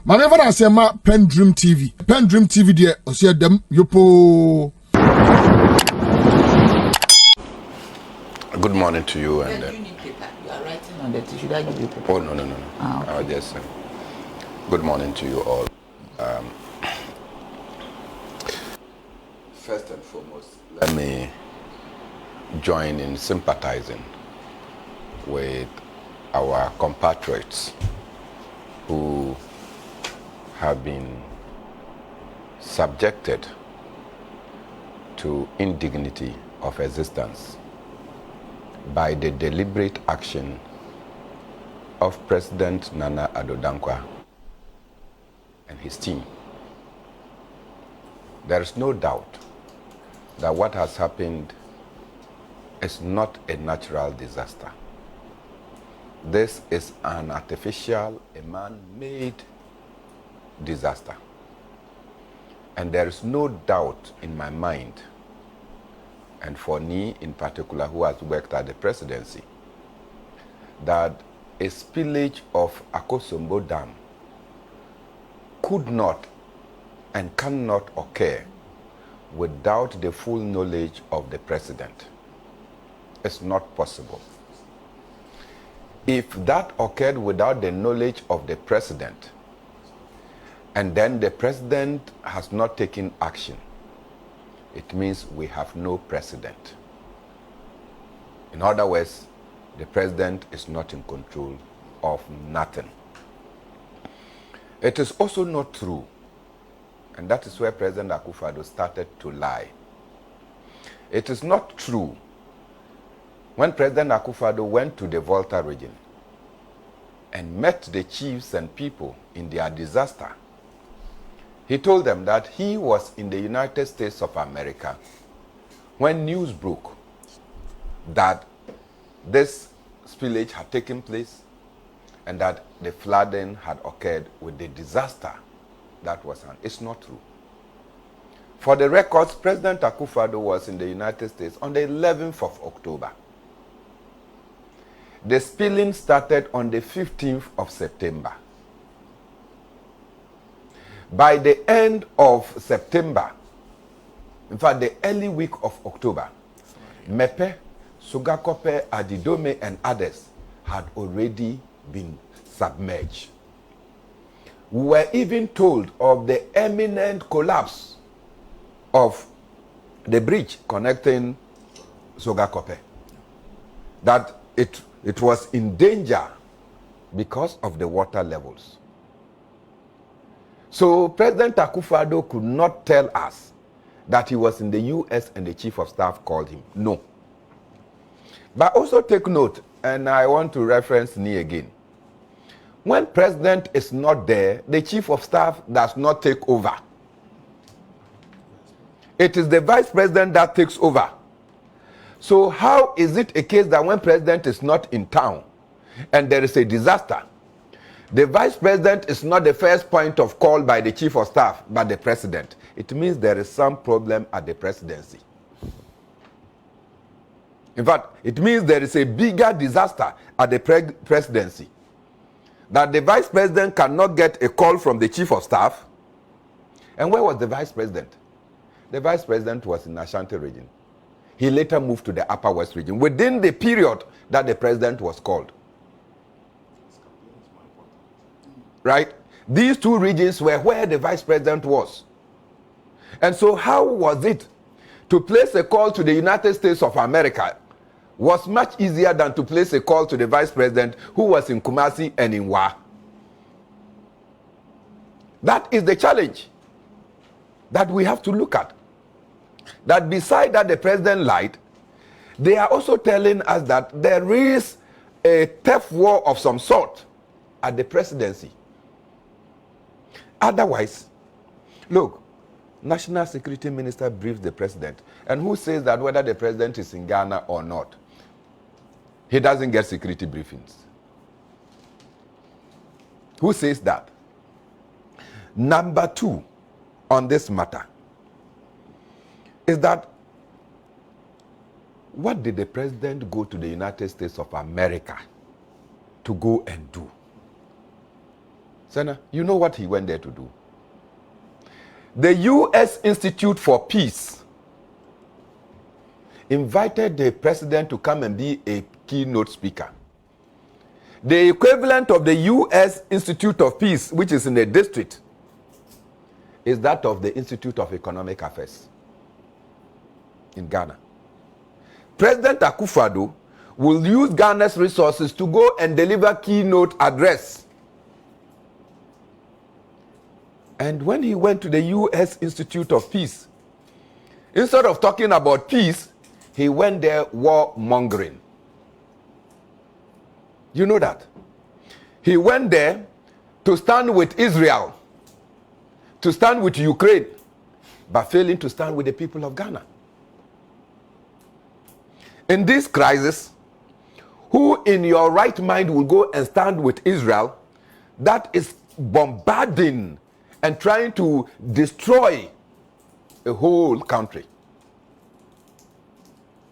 Maneva na sema PENDREAM TV. PENDREAM TV de osia dem yopo. Good morning to you. And you need paper. You are writing on that. Should I give you paper? oh no. Okay. I'll just good morning to you all. First and foremost, let me join in sympathizing with our compatriots who have been subjected to indignity of existence by the deliberate action of President Nana Addo Dankwa and his team. There is no doubt that what has happened is not a natural disaster. This is an artificial, a man-made disaster. And there is no doubt in my mind, and for me in particular, who has worked at the presidency, that a spillage of Akosombo Dam could not and cannot occur without the full knowledge of the president. It's not possible. If that occurred without the knowledge of the president, and then the president has not taken action, it means we have no precedent. In other words, the president is not in control of nothing. It is also not true, and that is where President Akufo-Addo started to lie. It is not true. When President Akufo-Addo went to the Volta region and met the chiefs and people in their disaster, he told them that he was in the United States of America when news broke that this spillage had taken place and that the flooding had occurred with the disaster that was on. It's not true. For the records, President Akufo-Addo was in the United States on the 11th of October. The spilling started on the 15th of September. By the end of September, in fact, the early week of October, Mepe, Sugakope, Adidome, and others had already been submerged. We were even told of the imminent collapse of the bridge connecting Sugakope, that it was in danger because of the water levels. So President Akufo-Addo could not tell us that he was in the US and the chief of staff called him. No. But also take note, and I want to reference Ni again. When president is not there, the chief of staff does not take over. It is the vice president that takes over. So how is it a case that when president is not in town and there is a disaster, the vice president is not the first point of call by the chief of staff, but the president? It means there is some problem at the presidency. In fact, it means there is a bigger disaster at the presidency, that the vice president cannot get a call from the chief of staff. And where was the vice president? The vice president was in Ashanti region. He later moved to the Upper West region within the period that the president was called. Right? These two regions were where the vice president was. And so how was it to place a call to the United States of America was much easier than to place a call to the vice president who was in Kumasi and in Wa? That is the challenge that we have to look at. That beside that the president lied, they are also telling us that there is a turf war of some sort at the presidency. Otherwise, look, National Security Minister briefs the president, and who says that whether the president is in Ghana or not, he doesn't get security briefings? Who says that? Number two on this matter is that what did the president go to the United States of America to go and do? Senna, you know what he went there to do? The U.S. Institute for Peace invited the president to come and be a keynote speaker. The equivalent of the U.S. Institute of Peace, which is in the district, is that of the Institute of Economic Affairs in Ghana. President Akufo-Addo will use Ghana's resources to go and deliver keynote address. And when he went to the U.S. Institute of Peace, instead of talking about peace, he went there war-mongering. You know that? He went there to stand with Israel, to stand with Ukraine, but failing to stand with the people of Ghana. In this crisis, who in your right mind will go and stand with Israel that is bombarding and trying to destroy a whole country?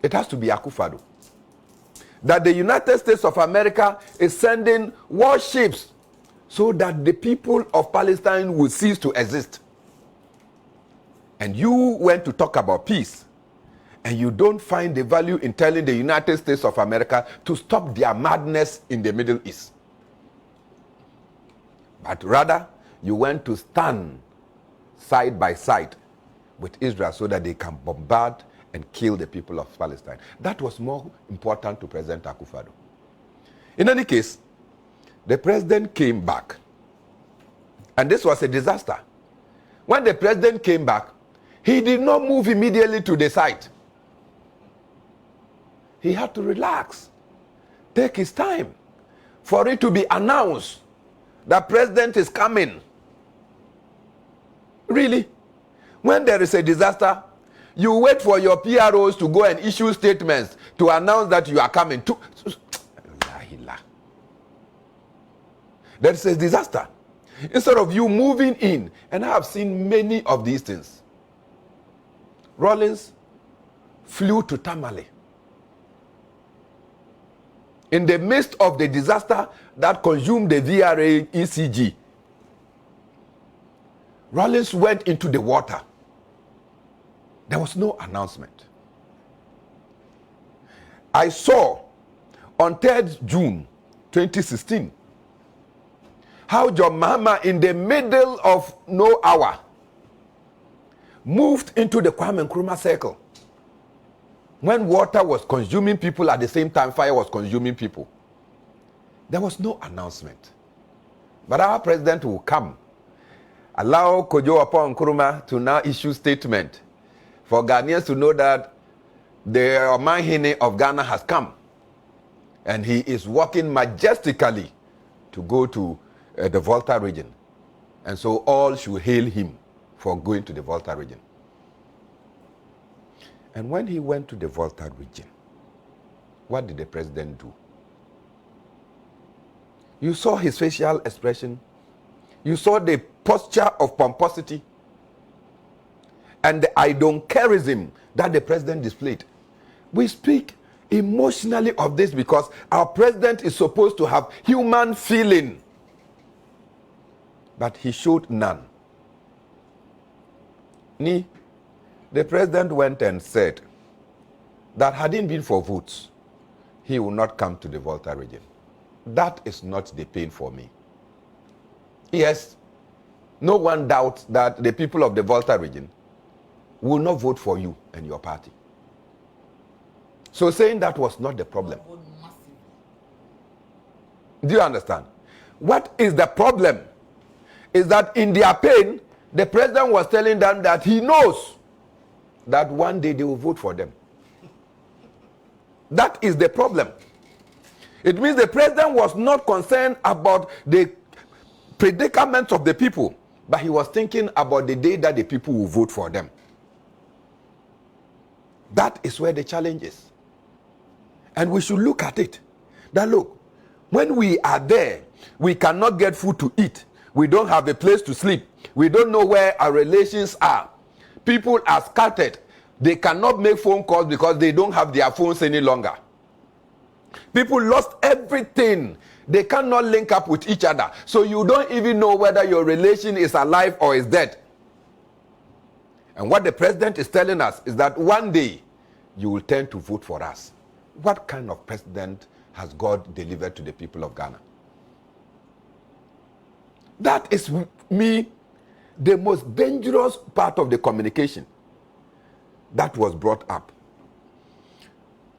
It has to be Akufo-Addo. That the United States of America is sending warships so that the people of Palestine will cease to exist. And you went to talk about peace, and you don't find the value in telling the United States of America to stop their madness in the Middle East. But rather, you went to stand side by side with Israel so that they can bombard and kill the people of Palestine. That was more important to President Akufo-Addo. In any case, the president came back. And this was a disaster. When the president came back, he did not move immediately to the site. He had to relax, take his time for it to be announced that president is coming. Really? When there is a disaster, you wait for your PROs to go and issue statements to announce that you are coming. There is a disaster. Instead of you moving in, and I have seen many of these things. Rawlings flew to Tamale. In the midst of the disaster that consumed the VRA ECG, Rawlings went into the water. There was no announcement. I saw on 3rd June 2016 how John Mahama, in the middle of no hour, moved into the Kwame Nkrumah circle. When water was consuming people, at the same time fire was consuming people. There was no announcement. But our president will come, allow Kojo Apon Nkrumah to now issue statement for Ghanaians to know that the Omanhene of Ghana has come. And he is walking majestically to go to the Volta region. And so all should hail him for going to the Volta region. And when he went to the Volta region, what did the president do? You saw his facial expression. You saw the posture of pomposity and the I don't careism that the president displayed. We speak emotionally of this because our president is supposed to have human feeling. But he showed none. The president went and said that had it been for votes, he will not come to the Volta region. That is not the pain for me. Yes, no one doubts that the people of the Volta region will not vote for you and your party. So saying that was not the problem. Do you understand? What is the problem? Is that in their pain, the president was telling them that he knows that one day they will vote for them. That is the problem. It means the president was not concerned about the predicaments of the people, but he was thinking about the day that the people will vote for them. That is where the challenge is. And we should look at it. That look, when we are there, we cannot get food to eat. We don't have a place to sleep. We don't know where our relations are. People are scattered. They cannot make phone calls because they don't have their phones any longer. People lost everything. They cannot link up with each other. So you don't even know whether your relation is alive or is dead. And what the president is telling us is that one day you will turn to vote for us. What kind of president has God delivered to the people of Ghana? That is me, the most dangerous part of the communication that was brought up.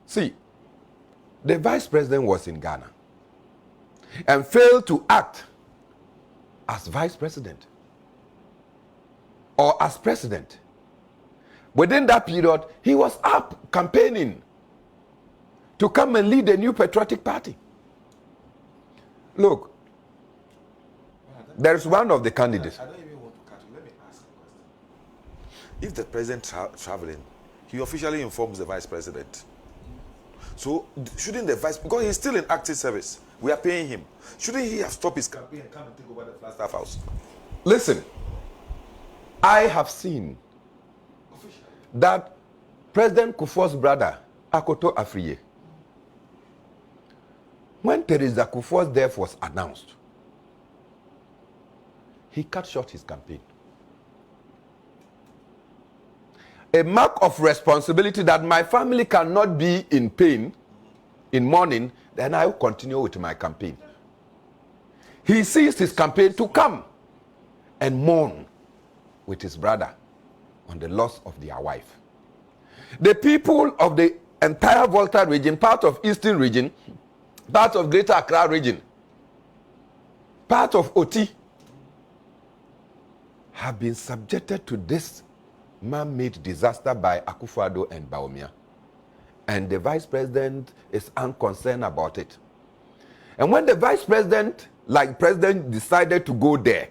See, the vice president was in Ghana and failed to act as vice president or as president. Within that period, he was up campaigning to come and lead the new patriotic party. Look, there's one of the candidates. I don't even want to cut you. Let me ask a question. If the president traveling, he officially informs the vice president. So shouldn't the vice, because he's still in active service, we are paying him, shouldn't he have stopped his campaign and come and take over the Flagstaff House? Listen, I have seen that President Kufuor's brother, Akoto Afriye, when Teresa Kufuor's death was announced, he cut short his campaign. A mark of responsibility that my family cannot be in pain, in mourning, then I will continue with my campaign. He ceased his campaign to come and mourn with his brother on the loss of their wife. The people of the entire Volta region, part of Eastern region, part of Greater Accra region, part of Oti, have been subjected to this man-made disaster by Akufo-Addo and Bawumia. And the vice president is unconcerned about it. And when the vice president, like president, decided to go there,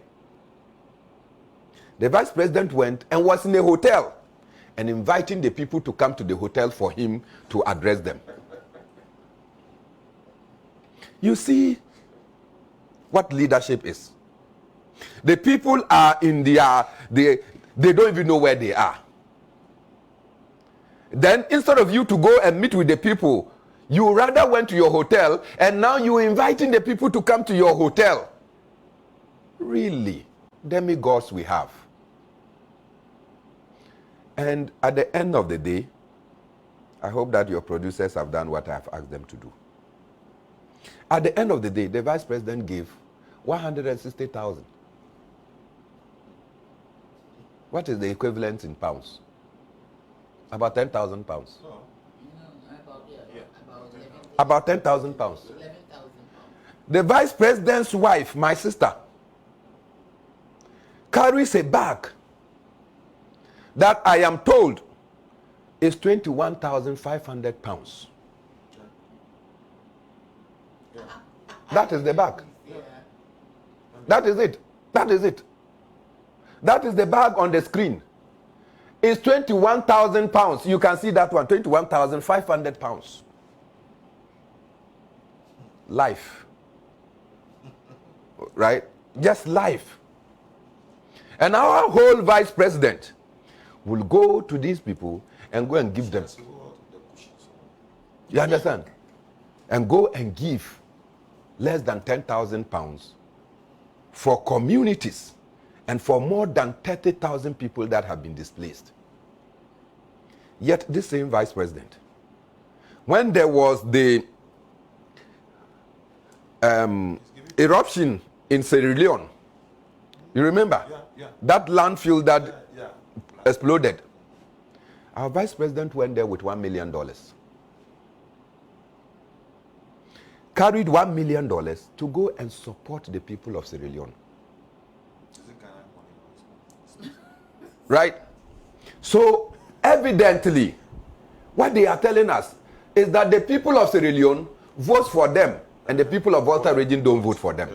the vice president went and was in a hotel and inviting the people to come to the hotel for him to address them. You see what leadership is. The people are in their, they don't even know where they are. Then instead of you to go and meet with the people, you rather went to your hotel and now you're inviting the people to come to your hotel. Really, demigods we have. And at the end of the day, I hope that your producers have done what I have asked them to do. At the end of the day, the vice president gave 160,000. What is the equivalent in pounds? About 10,000 pounds. No, About 10,000 pounds. 11,000 pounds. The vice president's wife, my sister, carries a bag that I am told is 21,500 pounds. That is the bag. That is it. That is it. That is the bag on the screen. It's 21,000 pounds. You can see that one, 21,500 pounds. Life. Right? Just life. And our whole vice president will go to these people and go and give them. You understand? And go and give less than 10,000 pounds for communities and for more than 30,000 people that have been displaced. Yet this same vice president, when there was the eruption in Sierra Leone, you remember? That landfill that exploded. Our vice president went there with $1 million. Carried $1 million to go and support the people of Sierra Leone. Right? So, evidently, what they are telling us is that the people of Sierra Leone vote for them and the people of Volta region don't vote for them.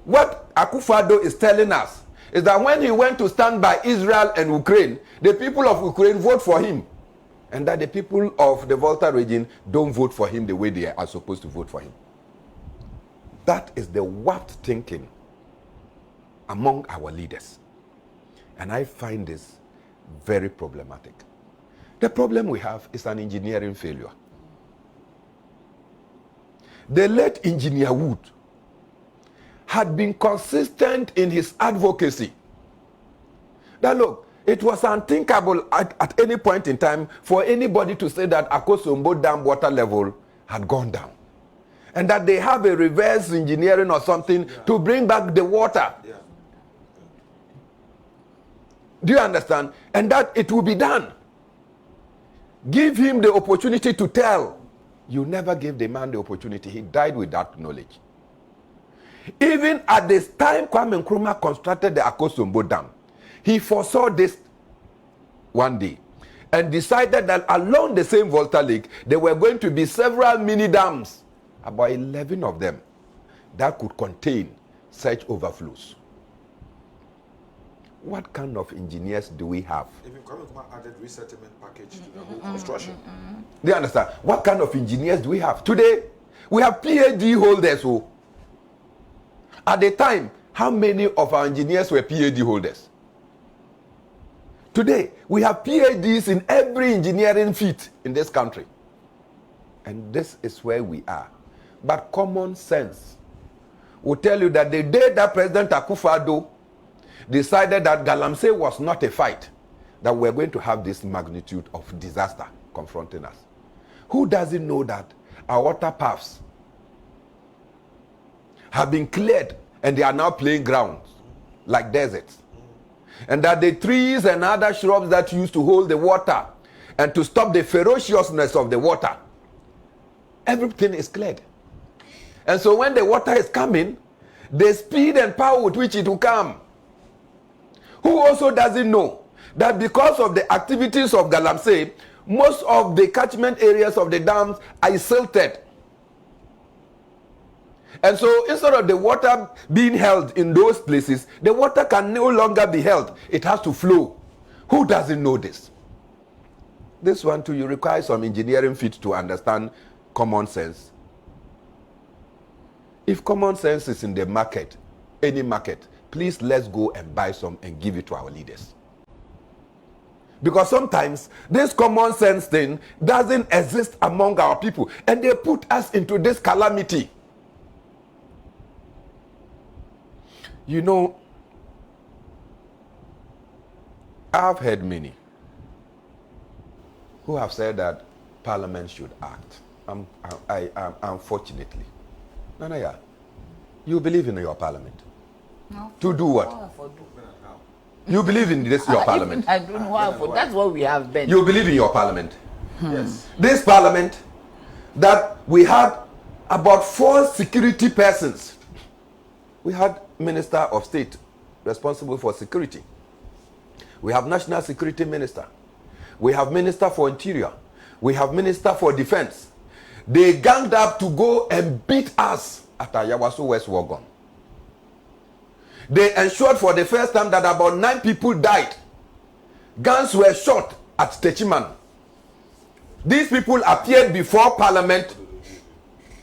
What Akufo-Addo is telling us is that when he went to stand by Israel and Ukraine, the people of Ukraine vote for him. And that the people of the Volta region don't vote for him the way they are supposed to vote for him. That is the warped thinking among our leaders. And I find this very problematic. The problem we have is an engineering failure. the late Engineer Wood had been consistent in his advocacy. That look, it was unthinkable at any point in time for anybody to say that Akosombo Dam water level had gone down. And that they have a reverse engineering or something to bring back the water. Yeah. Do you understand? And that it will be done. Give him the opportunity to tell. You never gave the man the opportunity. He died with that knowledge. Even at this time Kwame Nkrumah constructed the Akosombo Dam, he foresaw this one day and decided that along the same Volta Lake, there were going to be several mini dams, about 11 of them, that could contain such overflows. What kind of engineers do we have? Even Kwame Nkrumah added resettlement package to the whole construction. Do you understand? What kind of engineers do we have? Today, we have PhD holders. Who, at the time, how many of our engineers were PhD holders? Today, we have PhDs in every engineering feat in this country. And this is where we are. But common sense will tell you that the day that President Akufo-Addo decided that Galamsey was not a fight, that we're going to have this magnitude of disaster confronting us. Who doesn't know that our water paths have been cleared and they are now playing grounds like deserts? And that the trees and other shrubs that used to hold the water and to stop the ferociousness of the water, everything is cleared. And so when the water is coming, the speed and power with which it will come. Who also doesn't know that because of the activities of Galamsey, most of the catchment areas of the dams are silted. And so instead of the water being held in those places, the water can no longer be held. It has to flow. Who doesn't know this? This one too, you require some engineering feat to understand common sense. If common sense is in the market, any market, please let's go and buy some and give it to our leaders. Because sometimes this common sense thing doesn't exist among our people, and they put us into this calamity. You know, I've heard many who have said that Parliament should act. Unfortunately. Nanaya, you believe in your Parliament? No. To do what? You believe in this, your Parliament? I don't know how. That's what we have been. You believe in your Parliament? Yes. This Parliament, that we had about 4 security persons. We had Minister of State responsible for security. We have National Security Minister. We have Minister for Interior. We have Minister for Defense. They ganged up to go and beat us at Ayawaso West Wagon. They ensured for the first time that about 9 people died. Guns were shot at Techiman. These people appeared before Parliament.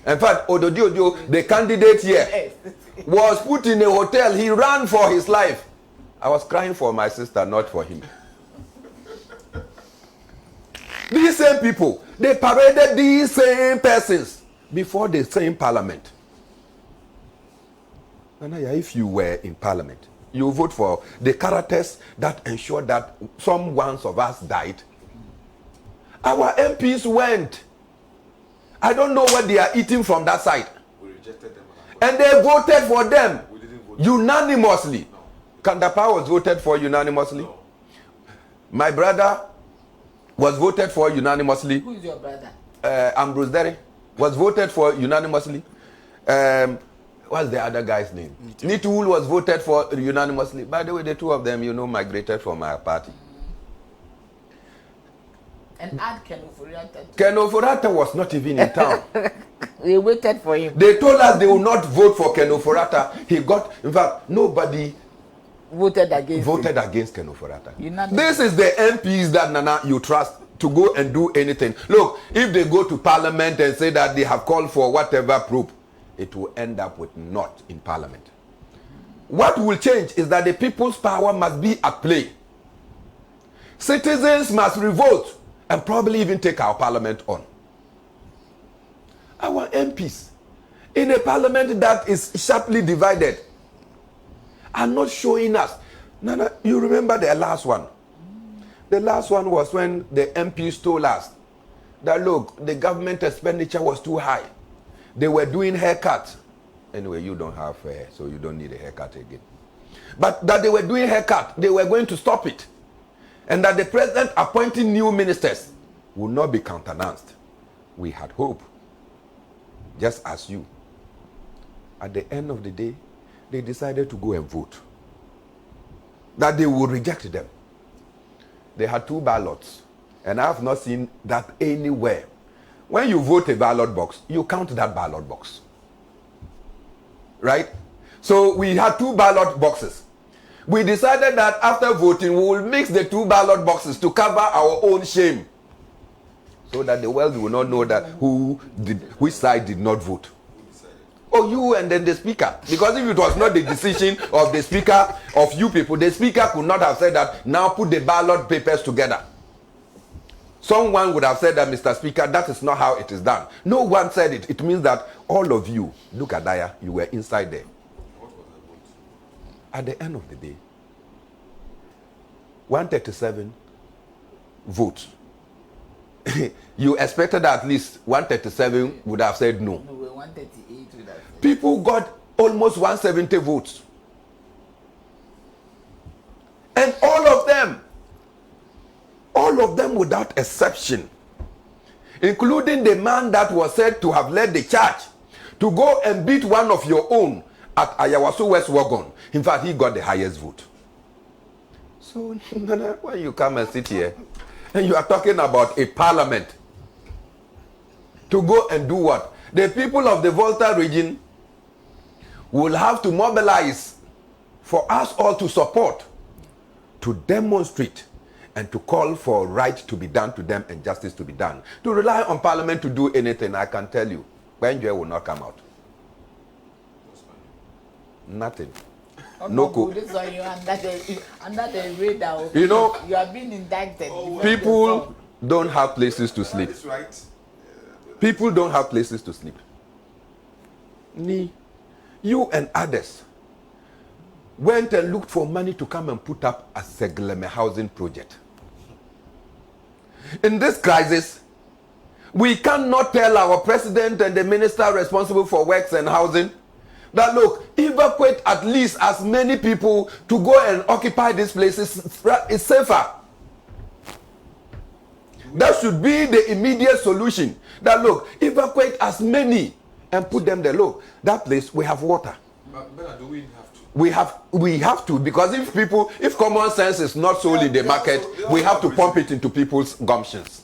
In fact, Ododiodio, the candidate here, was put in a hotel. He ran for his life. I was crying for my sister, not for him. These same people, they paraded these same persons before the same Parliament. Nanaya, if you were in Parliament, you vote for the characters that ensured that some ones of us died. Our MPs went. I don't know what they are eating from that side. We rejected them. And they voted for them We didn't vote unanimously. No. Kandapa was voted for unanimously. No. My brother was voted for unanimously. Who is your brother? Ambrose Derry was voted for unanimously. What's the other guy's name? Nitul was voted for unanimously. By the way, the 2 of them, you know, migrated from our party. And add Ken Oforiatta. Ken Oforiatta was not even in town. We waited for him. They told us they will not vote for Ken Oforiatta. He got, in fact, nobody Voted against Ken Oforiatta. Unanimous. This is the MPs that Nana you trust to go and do anything. Look, if they go to Parliament and say that they have called for whatever proof, it will end up with naught in Parliament. What will change is that the people's power must be at play. Citizens must revolt and probably even take our Parliament on. Our MPs, in a parliament that is sharply divided are not showing us. Nana, you remember the last one? The last one was when the MPs told us that, look, the government expenditure was too high. They were doing haircuts. Anyway, you don't have hair, so you don't need a haircut again. But that they were doing haircut, they were going to stop it. And that the president appointing new ministers will not be countenanced. We had hope, just as you. At the end of the day, they decided to go and vote. That they will reject them. They had 2 ballots, and I have not seen that anywhere. When you vote a ballot box, you count that ballot box. Right? So we had 2 ballot boxes. We decided that after voting, we will mix the 2 ballot boxes to cover our own shame. So that the world will not know that which side did not vote. Oh, you and then the speaker. Because if it was not the decision of the speaker, of you people, the speaker could not have said that, now put the ballot papers together. Someone would have said that, Mr. Speaker, that is not how it is done. No one said it. It means that all of you, look at Daya, you were inside there. At the end of the day, 137 votes. You expected that at least 137 would have said no. No, 138 would have said. People got almost 170 votes. And all of them without exception, including the man that was said to have led the charge to go and beat one of your own at Ayawaso West Wagon. In fact, he got the highest vote. So, when you come and sit here, and you are talking about a parliament to go and do what? The people of the Volta region will have to mobilize for us all to support, to demonstrate, and to call for right to be done to them and justice to be done. To rely on parliament to do anything, I can tell you, Benjoy will not come out. Nothing. No co. This one you under the radar. You know, you are being indicted. People don't have places to sleep. That's right. People don't have places to sleep. You and others went and looked for money to come and put up a Segleme housing project. In this crisis, we cannot tell our president and the minister responsible for works and housing that, look, evacuate at least as many people to go and occupy these places. It's safer. That should be the immediate solution. That, look, evacuate as many and put them there. Look, that place, we have water. But do we have to? We have to, because if common sense is not sold in the market, we have to pump it into people's gumptions.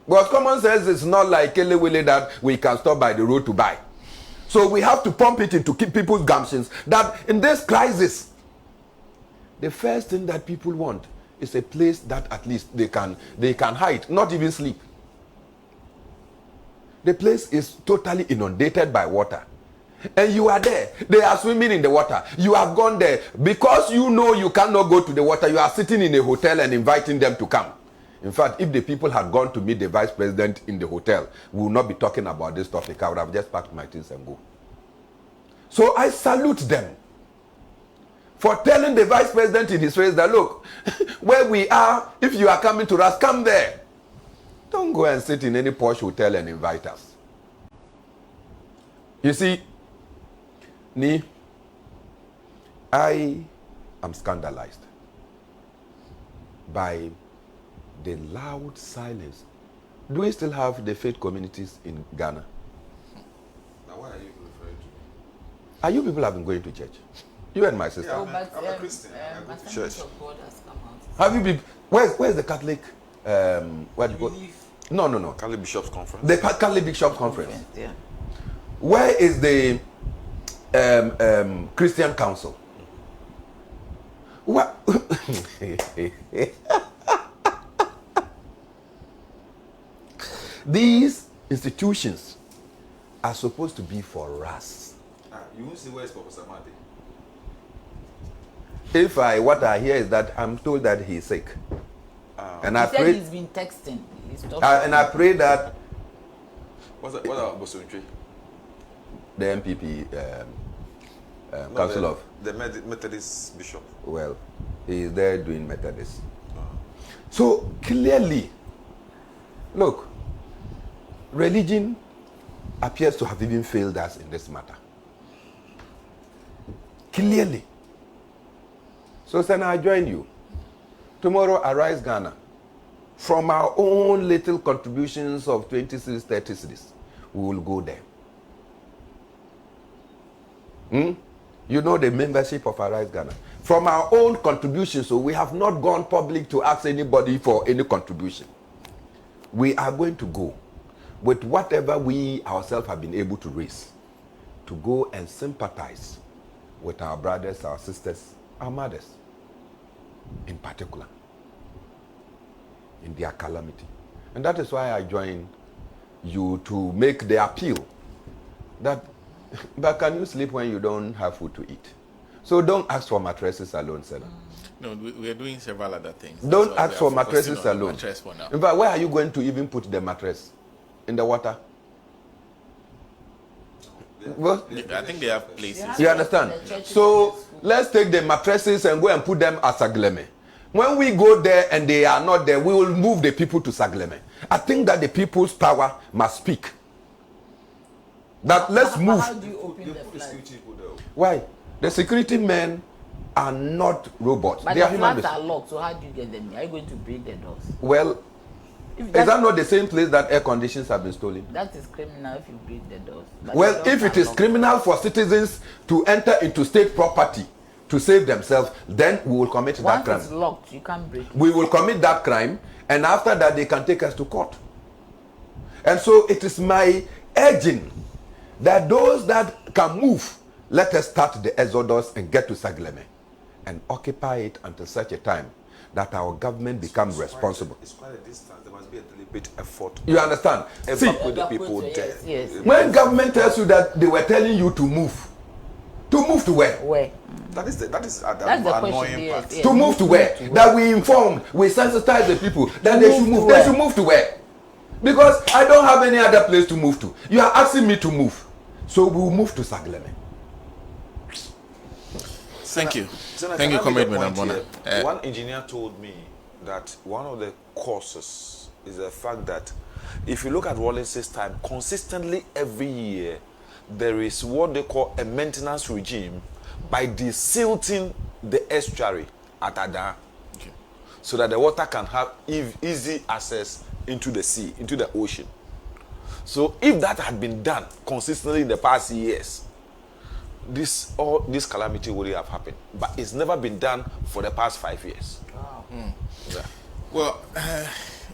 Because common sense is not like Kelewele that we can stop by the road to buy. So we have to pump it into people's gumptions. That in this crisis, the first thing that people want is a place that at least they can hide, not even sleep. The place is totally inundated by water. And you are there. They are swimming in the water. You have gone there. Because you know you cannot go to the water, you are sitting in a hotel and inviting them to come. In fact, if the people had gone to meet the vice president in the hotel, we would not be talking about this topic. I would have just packed my things and go. So I salute them for telling the vice president in his face that, look, where we are, if you are coming to us, come there. Don't go and sit in any posh hotel and invite us. You see, I am scandalized by the loud silence. Do we still have the faith communities in Ghana? Now, what are you referring to? Are you people have been going to church? You and my sister. Yeah, I'm a Christian. I go to church. Have you been? Where's the Catholic? What do you call? No. Catholic Bishops Conference. The Catholic Bishops Conference. Yeah. Where is the Christian Council? What? These institutions are supposed to be for us. You won't see where is Professor Mate. What I hear is that I'm told that he's sick. And I pray he's been texting. And I pray that. What about Bosuntre? The MPP No, Council of. the Methodist bishop. Well, he is there doing Methodist. So clearly, look, religion appears to have even failed us in this matter. Clearly. So, Senna, I join you. Tomorrow, Arise Ghana. From our own little contributions of 20 cities, 30 cities, we will go there. You know the membership of Arise Ghana. From our own contributions, so we have not gone public to ask anybody for any contribution. We are going to go with whatever we ourselves have been able to raise to go and sympathize with our brothers, our sisters, our mothers, in particular, in their calamity. And that is why I join you to make the appeal that, but can you sleep when you don't have food to eat? So don't ask for mattresses alone, Senna. No, we are doing several other things. Don't So ask we are for focusing mattresses on alone. mattress for now. In fact, where are you going to even put the mattress? In the water? Well, I think they have places. you understand? So let's take the mattresses and go and put them at Sagleme. When we go there and they are not there, we will move the people to Sagleme. I think that the people's power must speak. That let's move. How do you open the flat? Why? The security men are not robots. But They the are human flats beings. are locked, so how do you get them? Are you going to break the doors? Well, If is that not the same place that air conditions have been stolen? that is criminal if you break the doors. But Well, the doors if it are is locked. criminal for citizens to enter into state property to save themselves, then we will commit that Once crime. it's locked, you can't break it. We will commit that crime, and after that, they can take us to court. And so it is my urging that those that can move, let us start the exodus and get to Sagleme and occupy it until such a time that our government becomes responsible. It's quite a distance. There must be a deliberate effort. You understand? See, Evacuate the people there. Yes. when government tells you that they were telling you to move to where? Where? That is the That's the annoying question. Yes, part. yes. To move to where? That we informed, we sensitized the people that they should move. They should move to where? Because I don't have any other place to move to. You are asking me to move. So we will move to Sagleme. Thank you. Senator, Thank you, can I make Comrade a point Menambona. here? One engineer told me that one of the causes is the fact that if you look at Rawlins's time, consistently every year, there is what they call a maintenance regime by desilting the estuary at Ada, Okay. so that the water can have easy access into the sea, into the ocean. So if that had been done consistently in the past years, this calamity wouldn't have happened. But it's never been done for the past 5 years. Wow. Yeah. Well,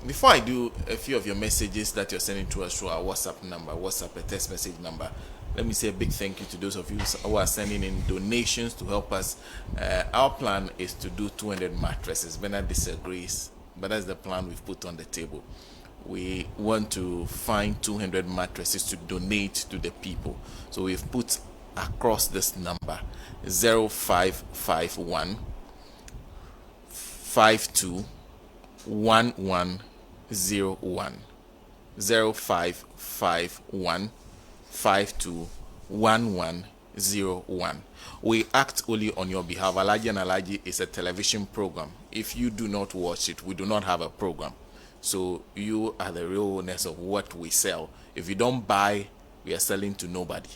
before I do a few of your messages that you're sending to us through our WhatsApp number, a text message number, let me say a big thank you to those of you who are sending in donations to help us. Our plan is to do 200 mattresses. Bernard disagrees, but that's the plan we've put on the table. We want to find 200 mattresses to donate to the people. So we've put across this number 0551 52 1101 0551 52 1101. We act only on your behalf. Alaji and Alaji is a television program. If you do not watch it, we do not have a program. So you are the real owners of what we sell. If you don't buy, we are selling to nobody.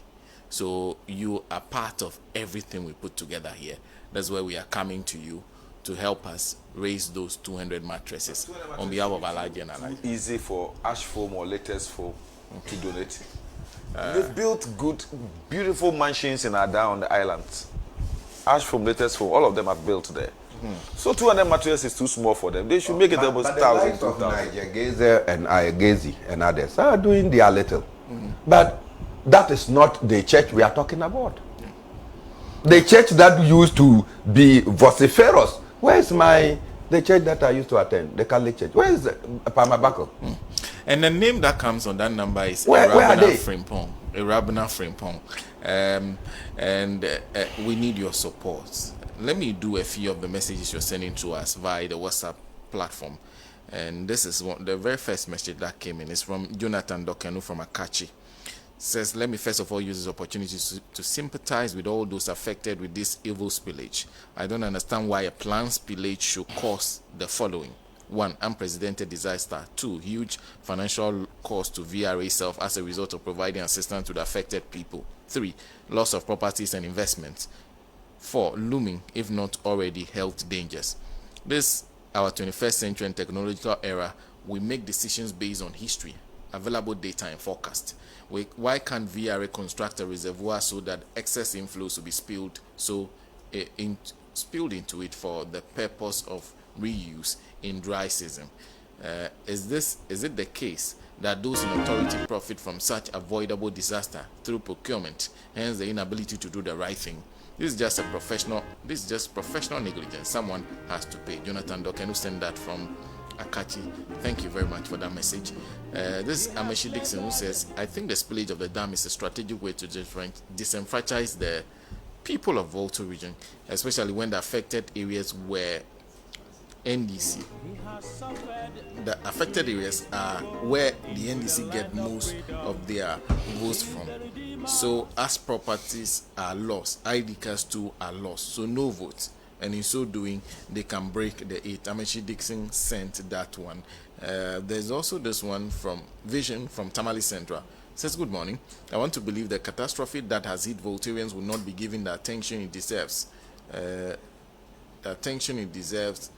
So you are part of everything we put together here. That's why we are coming to you to help us raise those 200 mattresses on behalf of Alaji and Alaji. Easy for ash foam or lattice foam to donate. They've built good, beautiful mansions in Ada on the islands. Ash foam, lattice foam, all of them are built there. So 200 mattresses is too small for them. They should make it almost 1,000, 2,000. Niger Geze and Ayegezi and others are doing their little. But that is not the church we are talking about. The church that used to be vociferous. Where is the church that I used to attend, the Catholic church? Where is Pamabako? And the name that comes on that number is Where are they? Frimpong. Irabina Frimpong. And we need your support. Let me do a few of the messages you're sending to us via the WhatsApp platform. And this is the very first message that came in. It's from Jonathan Dokenu from Akachi. says, let me first of all use this opportunity to sympathize with all those affected with this evil spillage. I don't understand why a planned spillage should cause the following. 1. Unprecedented disaster. 2. Huge financial cost to VRA itself as a result of providing assistance to the affected people. 3. Loss of properties and investments. 4. Looming, if not already, health dangers. This, our 21st century and technological era, we make decisions based on history, available data and forecast. Why can't VRA construct a reservoir so that excess inflows will be spilled into it for the purpose of reuse in dry season? Is it the case that those in authority profit from such avoidable disaster through procurement, hence the inability to do the right thing? This is just professional negligence. Someone has to pay. Jonathan Dokken, who sent that from Akachi. Thank you very much for that message. This is Ameshi Dixon, who says, I think the spillage of the dam is a strategic way to disenfranchise the people of Volta region, especially when the affected areas were NDC. The affected areas are where the NDC get most of their votes from. So as properties are lost, ID cards too are lost. So no votes. And in so doing, they can break the 8. Amechi Dixon sent that one. There's also this one from Vision from Tamale Central. It says, good morning. I want to believe the catastrophe that has hit Voltarians will not be given the attention it deserves. The attention it deserves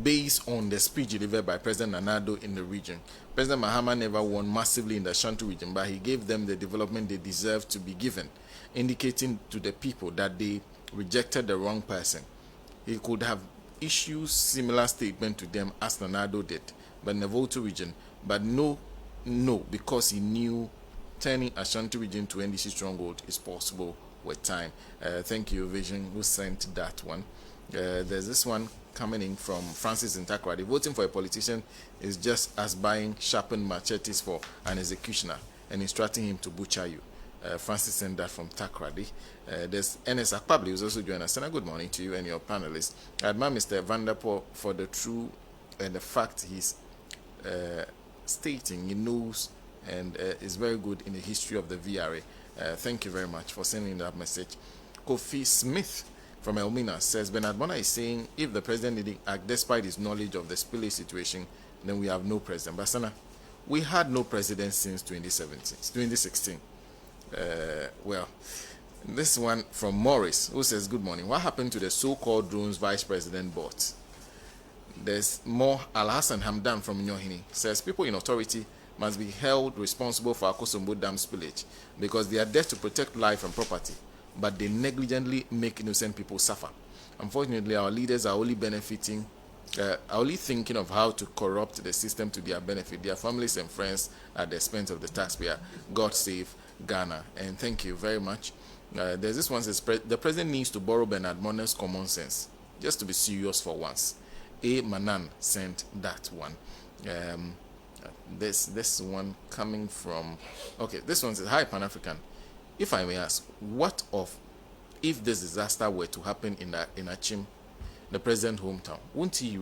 based on the speech delivered by President Nanado in the region. President Mahama never won massively in the Shantu region, but he gave them the development they deserve to be given, indicating to the people that they rejected the wrong person. He could have issued similar statement to them as Nanado did, but in the Volta region, but no, because he knew turning Ashanti region to NDC stronghold is possible with time. Thank you, Vision, who sent that one. There's this one coming in from Francis in Takoradi. Voting for a politician is just as buying sharpened machetes for an executioner and instructing him to butcher you. Francis sent that from Takoradi. There's NS Akpabli, who's also joining us. Good morning to you and your panelists. I admire Mr. Vanderpoel for the true and the fact he's stating he knows and is very good in the history of the VRA. Thank you very much for sending that message. Kofi Smith from Elmina says, Bernard Mornah is saying if the president didn't act despite his knowledge of the spillage situation, then we have no president. Basana, we had no president since 2016. Well, this one from Morris, who says, good morning. What happened to the so-called drones vice president bought? There's more. Al-Hassan Hamdan from Nyohini says, people in authority must be held responsible for Akosombo Dam spillage because they are there to protect life and property, but they negligently make innocent people suffer. Unfortunately, our leaders are only thinking of how to corrupt the system to their benefit, their families and friends at the expense of the taxpayer. God save Ghana. And thank you very much. There's this one says, the president needs to borrow Bernard Mornah's common sense, just to be serious for once. A. Manan sent that one. This one coming from, okay, this one says, hi Pan-African. If I may ask, what of if this disaster were to happen in Achim, the president's hometown? Wouldn't he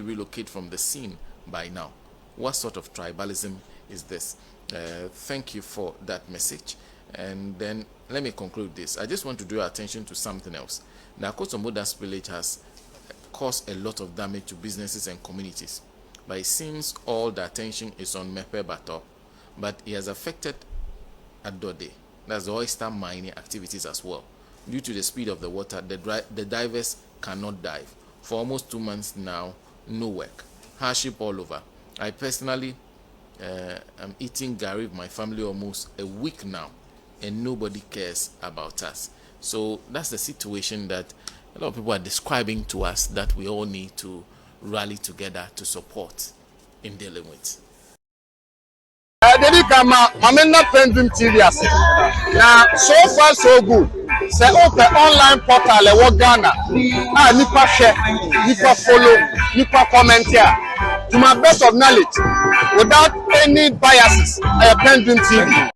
relocate from the scene by now? What sort of tribalism is this? Thank you for that message. And then let me conclude this. I just want to draw attention to something else. The Akosombo Dam spillage has caused a lot of damage to businesses and communities, but it seems all the attention is on Mepe Bato, but it has affected Adode, that's the oyster mining activities as well. Due to the speed of the water, the divers cannot dive. For almost 2 months now, no work. Hardship all over. I personally am eating gari with my family almost a week now, and nobody cares about us. So that's the situation that a lot of people are describing to us that we all need to rally together to support in dealing with. Mamena PENDREAM TV ase. Now so far so good. Say open online portal e wo Ghana. Nipa share, nipa follow, nipa comment here. To my best of knowledge, without any biases, PENDREAM TV.